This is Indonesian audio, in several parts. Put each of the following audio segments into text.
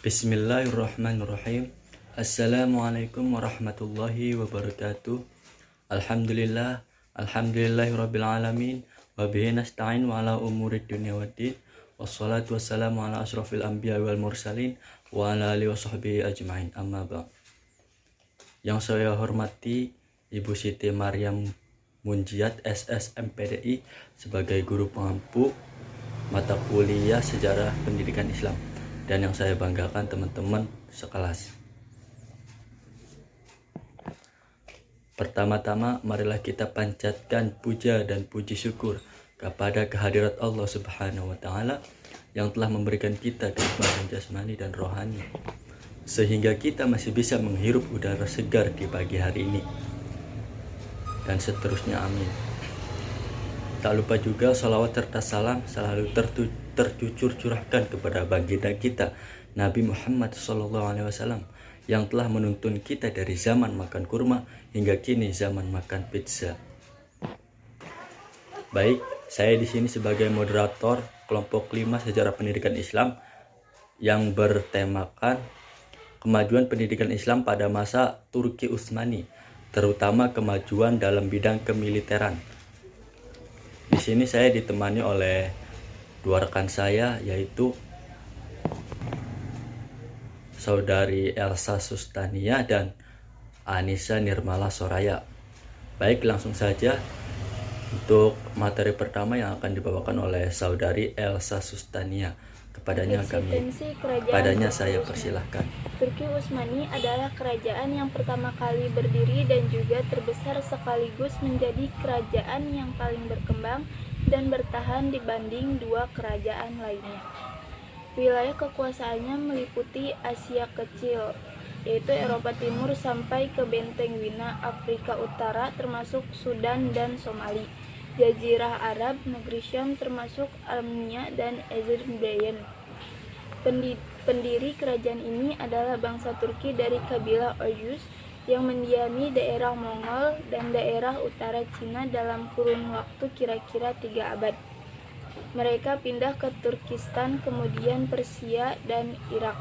Bismillahirrahmanirrahim. Assalamualaikum warahmatullahi wabarakatuh. Alhamdulillahirabbil alamin wa bihi nasta'in wa ala umurid dunya waddin. Wassalatu wassalamu ala asrofil anbiya wal mursalin wa ala alihi washabbihi ajmain. Amma ba'd. Yang saya hormati Ibu Siti Maryam Munjiat SSMPDI sebagai guru pengampu mata kuliah Sejarah Pendidikan Islam, dan yang saya banggakan teman-teman sekelas. Pertama-tama marilah kita panjatkan puja dan puji syukur kepada kehadirat Allah Subhanahu wa Ta'ala yang telah memberikan kita kenikmatan jasmani dan rohani sehingga kita masih bisa menghirup udara segar di pagi hari ini, dan seterusnya, amin. Tak lupa juga salawat serta salam selalu tercucur curahkan kepada baginda kita Nabi Muhammad SAW yang telah menuntun kita dari zaman makan kurma hingga kini zaman makan pizza. Baik, saya di sini sebagai moderator kelompok 5 Sejarah Pendidikan Islam yang bertemakan kemajuan pendidikan Islam pada masa Turki Utsmani, terutama kemajuan dalam bidang kemiliteran. Di sini saya ditemani oleh dua rekan saya, yaitu Saudari Elsa Sustania dan Anissa Nirmala Soraya. Baik, langsung saja untuk materi pertama yang akan dibawakan oleh Saudari Elsa Sustania. Kepadanya saya persilahkan. Turki Utsmani adalah kerajaan yang pertama kali berdiri dan juga terbesar sekaligus menjadi kerajaan yang paling berkembang dan bertahan dibanding dua kerajaan lainnya. Wilayah kekuasaannya meliputi Asia Kecil, yaitu Eropa Timur sampai ke Benteng Wina, Afrika Utara termasuk Sudan dan Somali, Jazirah Arab, negeri Syam termasuk Armenia dan Azerbaijan. Pendiri kerajaan ini adalah bangsa Turki dari kabilah Oghuz yang mendiami daerah Mongol dan daerah utara Cina dalam kurun waktu kira-kira 3 abad. Mereka pindah ke Turkistan, kemudian Persia dan Irak.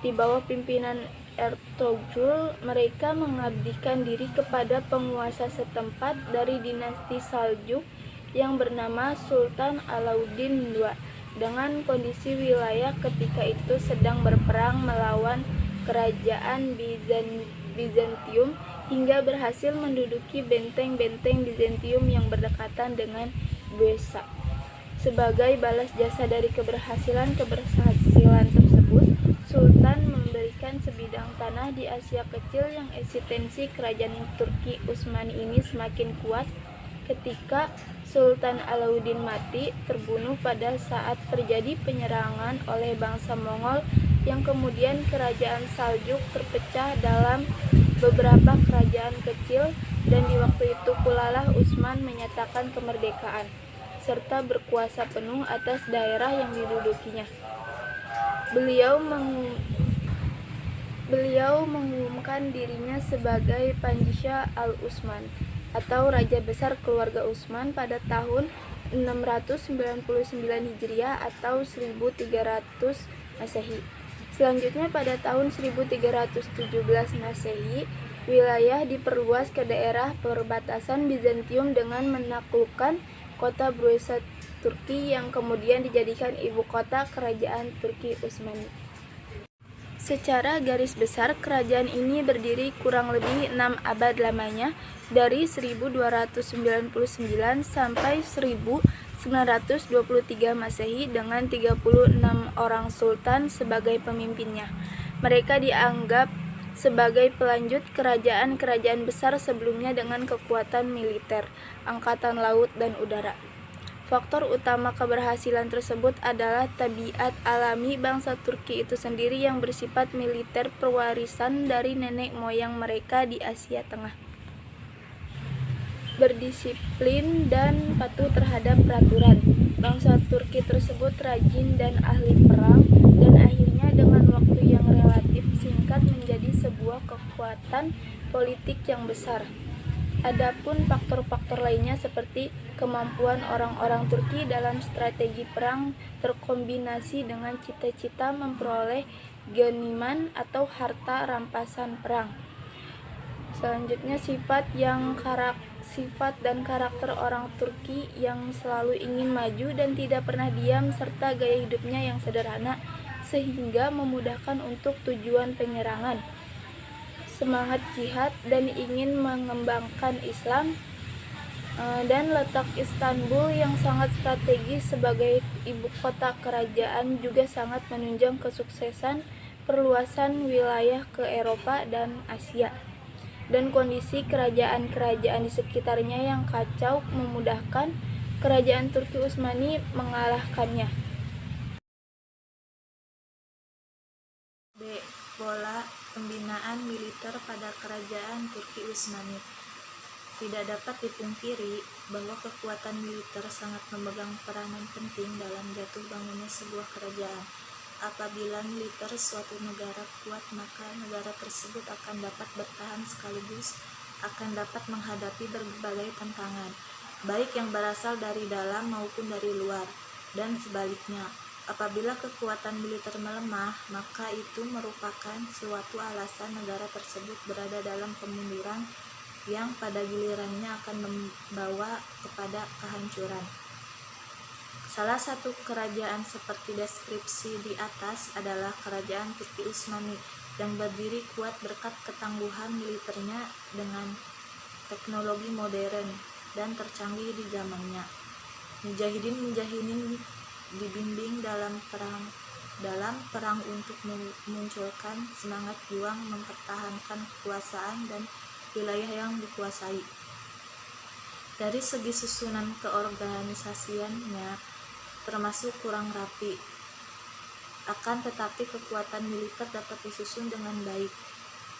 Di bawah pimpinan Ertugrul, mereka mengabdikan diri kepada penguasa setempat dari dinasti Saljuk yang bernama Sultan Alauddin II, dengan kondisi wilayah ketika itu sedang berperang melawan kerajaan Bizantium hingga berhasil menduduki benteng-benteng Bizantium yang berdekatan dengan Buesa. Sebagai balas jasa dari keberhasilan tersebut, Sultan memberikan sebidang tanah di Asia Kecil yang eksistensi kerajaan Turki Utsmani ini semakin kuat ketika Sultan Alauddin mati terbunuh pada saat terjadi penyerangan oleh bangsa Mongol, yang kemudian kerajaan Saljuk terpecah dalam beberapa kerajaan kecil, dan di waktu itu pula lah Utsman menyatakan kemerdekaan serta berkuasa penuh atas daerah yang didudukinya. Beliau mengumumkan dirinya sebagai Panjsha al-Utsman atau Raja Besar Keluarga Utsman pada tahun 699 Hijriah atau 1300 Masehi. Selanjutnya pada tahun 1317 Masehi, wilayah diperluas ke daerah perbatasan Bizantium dengan menaklukkan kota Buesa Turki yang kemudian dijadikan ibu kota kerajaan Turki Utsmani. Secara garis besar, kerajaan ini berdiri kurang lebih 6 abad lamanya, dari 1299 sampai 1923 Masehi dengan 36 orang sultan sebagai pemimpinnya. Mereka dianggap sebagai pelanjut kerajaan-kerajaan besar sebelumnya dengan kekuatan militer, angkatan laut, dan udara. Faktor utama keberhasilan tersebut adalah tabiat alami bangsa Turki itu sendiri yang bersifat militer pewarisan dari nenek moyang mereka di Asia Tengah. Berdisiplin dan patuh terhadap peraturan, bangsa Turki tersebut rajin dan ahli perang, dan akhirnya dengan waktu yang relatif singkat menjadi sebuah kekuatan politik yang besar. Adapun faktor-faktor lainnya seperti kemampuan orang-orang Turki dalam strategi perang terkombinasi dengan cita-cita memperoleh ganiman atau harta rampasan perang. Selanjutnya sifat dan karakter orang Turki yang selalu ingin maju dan tidak pernah diam serta gaya hidupnya yang sederhana sehingga memudahkan untuk tujuan penyerangan. Semangat jihad dan ingin mengembangkan Islam, dan letak Istanbul yang sangat strategis sebagai ibu kota kerajaan juga sangat menunjang kesuksesan perluasan wilayah ke Eropa dan Asia, dan kondisi kerajaan-kerajaan di sekitarnya yang kacau memudahkan kerajaan Turki Utsmani mengalahkannya. B. Pola pembinaan militer pada kerajaan Turki Utsmani. Tidak dapat dipungkiri bahwa kekuatan militer sangat memegang peranan penting dalam jatuh bangunnya sebuah kerajaan. Apabila militer suatu negara kuat, maka negara tersebut akan dapat bertahan sekaligus akan dapat menghadapi berbagai tantangan, baik yang berasal dari dalam maupun dari luar, dan sebaliknya. Apabila kekuatan militer melemah, maka itu merupakan suatu alasan negara tersebut berada dalam kemunduran yang pada gilirannya akan membawa kepada kehancuran. Salah satu kerajaan seperti deskripsi di atas adalah kerajaan Turki Utsmani yang berdiri kuat berkat ketangguhan militernya dengan teknologi modern dan tercanggih di zamannya. Mujahidin dibimbing dalam perang untuk memunculkan semangat juang mempertahankan kekuasaan dan wilayah yang dikuasai. Dari segi susunan keorganisasiannya termasuk kurang rapi, akan tetapi kekuatan militer dapat disusun dengan baik.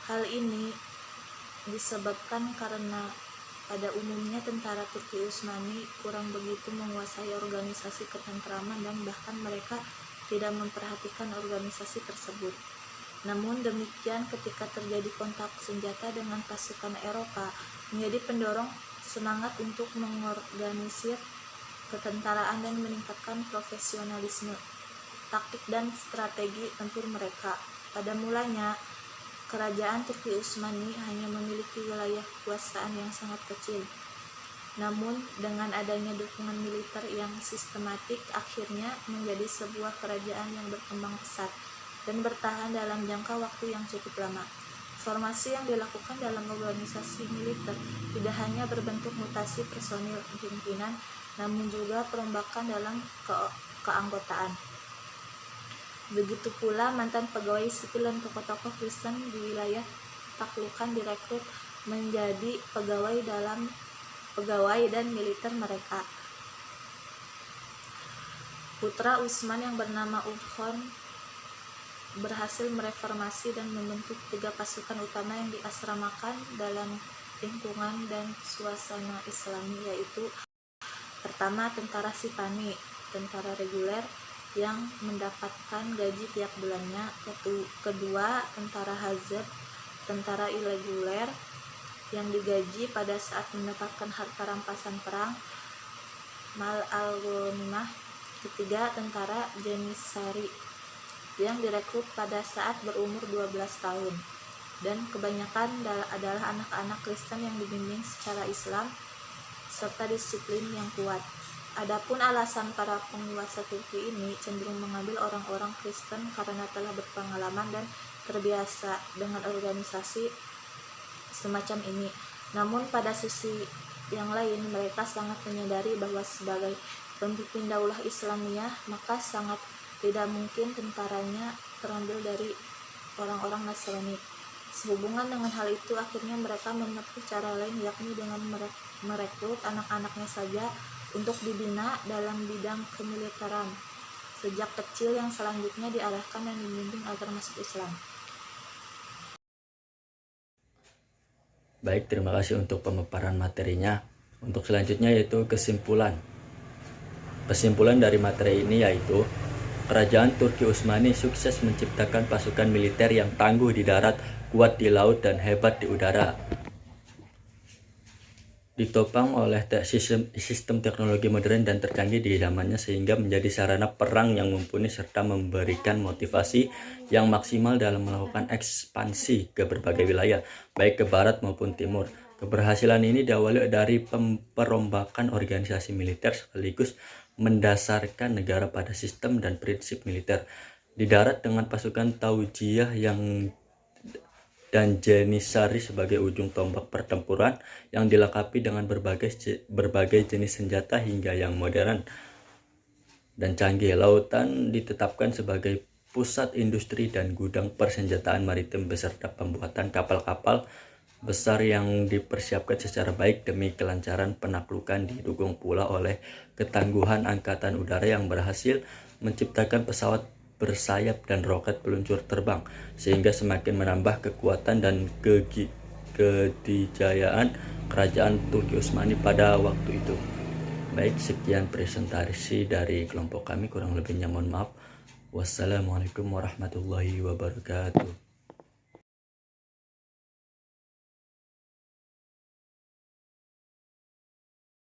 Hal ini disebabkan karena pada umumnya tentara Turki Utsmani kurang begitu menguasai organisasi ketentraman dan bahkan mereka tidak memperhatikan organisasi tersebut. Namun demikian, ketika terjadi kontak senjata dengan pasukan Eropa, menjadi pendorong semangat untuk mengorganisir ketentaraan dan meningkatkan profesionalisme, taktik dan strategi tempur mereka. Pada mulanya, kerajaan Turki Utsmani hanya memiliki wilayah kekuasaan yang sangat kecil. Namun, dengan adanya dukungan militer yang sistematik, akhirnya menjadi sebuah kerajaan yang berkembang pesat dan bertahan dalam jangka waktu yang cukup lama. Formasi yang dilakukan dalam organisasi militer tidak hanya berbentuk mutasi personil pimpinan, namun juga perombakan dalam keanggotaan. Begitu pula mantan pegawai sipil dan tokoh-tokoh Kristen di wilayah taklukan direkrut menjadi pegawai dan militer mereka. Putra Utsman yang bernama Urkhan berhasil mereformasi dan membentuk 3 pasukan utama yang diasramakan dalam lingkungan dan suasana Islami, yaitu pertama tentara Sipani, tentara reguler yang mendapatkan gaji tiap bulannya. Kedua, tentara Hazab, tentara ireguler yang digaji pada saat mendapatkan harta rampasan perang, mal al-ghanimah. Ketiga, tentara Janissary yang direkrut pada saat berumur 12 tahun, dan kebanyakan adalah anak-anak Kristen yang dibimbing secara Islam serta disiplin yang kuat. Adapun alasan para penguasa Turki ini cenderung mengambil orang-orang Kristen karena telah berpengalaman dan terbiasa dengan organisasi semacam ini. Namun pada sisi yang lain, mereka sangat menyadari bahwa sebagai pemimpin daulah Islamiyah, maka sangat tidak mungkin tentaranya terambil dari orang-orang Nasrani. Sehubungan dengan hal itu, akhirnya mereka menempuh cara lain, yakni dengan merekrut anak-anaknya saja untuk dibina dalam bidang kemiliteran sejak kecil, yang selanjutnya diarahkan dan dibimbing agar masuk Islam. Baik, terima kasih untuk pemaparan materinya. Untuk selanjutnya yaitu kesimpulan. Kesimpulan dari materi ini yaitu kerajaan Turki Utsmani sukses menciptakan pasukan militer yang tangguh di darat, kuat di laut, dan hebat di udara. ditopang oleh sistem teknologi modern dan tercanggih di zamannya, sehingga menjadi sarana perang yang mumpuni serta memberikan motivasi yang maksimal dalam melakukan ekspansi ke berbagai wilayah, baik ke barat maupun timur. Keberhasilan ini diawali dari perombakan organisasi militer sekaligus mendasarkan negara pada sistem dan prinsip militer. Di darat dengan pasukan Taujiyah dan Janissary sebagai ujung tombak pertempuran yang dilengkapi dengan berbagai jenis senjata hingga yang modern dan canggih. Lautan ditetapkan sebagai pusat industri dan gudang persenjataan maritim beserta pembuatan kapal-kapal besar yang dipersiapkan secara baik demi kelancaran penaklukan, didukung pula oleh ketangguhan angkatan udara yang berhasil menciptakan pesawat bersayap dan roket peluncur terbang, sehingga semakin menambah kekuatan dan kedijayaan kerajaan Turki Utsmani pada waktu itu. Baik, sekian presentasi dari kelompok kami, kurang lebihnya mohon maaf. Wassalamualaikum warahmatullahi wabarakatuh.